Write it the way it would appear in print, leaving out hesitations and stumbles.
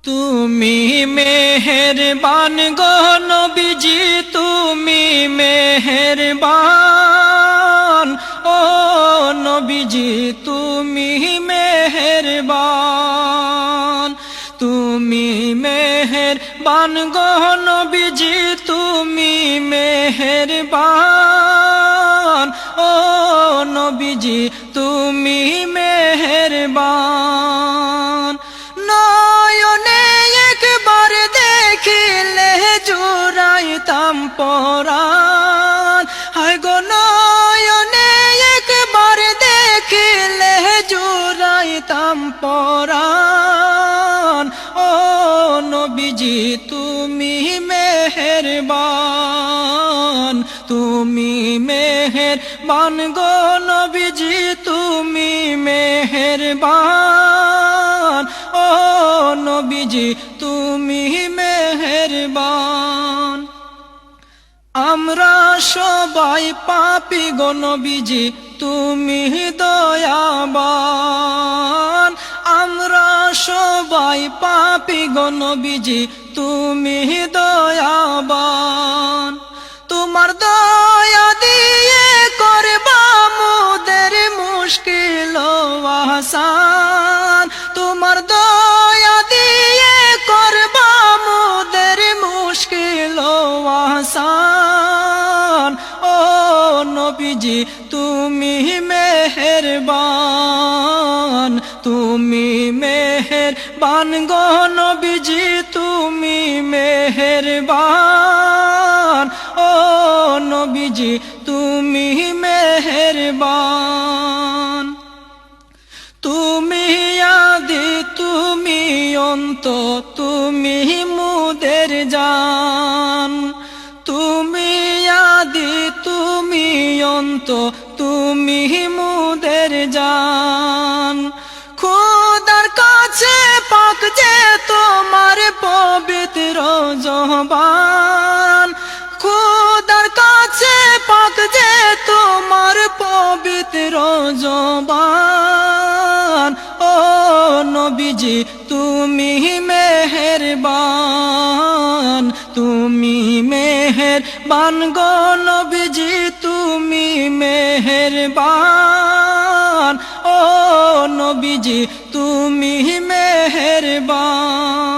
তুমি মেহেরবান গো নবীজি, তুমি মেহেরবান। ও নবীজি তুমি মেহেরবান, তুমি মেহেরবান গো নবীজি, তুমি মেহেরবান। ও নবীজি তুমি মেহেরবান। নয়নে একবার দেখিলে জুড়াইতাম পরাণ। হায় গো নয়নে একবার দেখিলে জুড়াইতাম পরাণ। ও নবীজি তুমি মেহেরবান, তুমি মেহেরবান গো নবীজি, তুমি মেহেরবান। ও নবীজি তুমি মেহেরবান। আমরা সবাই পাপী গো নবীজি, তুমি দয়াবান। আমরা সবাই পাপী গো নবীজি, তুমি দয়াবান। তোমার দয়া দিয়ে করবা মোদের মুশকিল আসান। তোমার দয়া দিয়ে করবা মোদের মুশকিল আসান। ও নবীজি তুমি মেহেরবান, তুমি মেহেরবান গো নবীজি, তুমি মেহেরবান। ও নবীজি তুমি মেহেরবান। তুমি আদি তুমি অন্ত, তুমি মুদের জান। তুমি আদি তুমি অন্ত, তুমি মুদের জান। খোদার কাছে পাক যে তোমার পবিত্র জবান। খোদার কাছে পাক যে তোমার পবিত্র জবান। ও নবীজি তুমি মেহেরবান, তুমি মেহেরবান গো নবীজি, তুমি মেহেরবান। ও নবীজি তুমি মেহেরবান।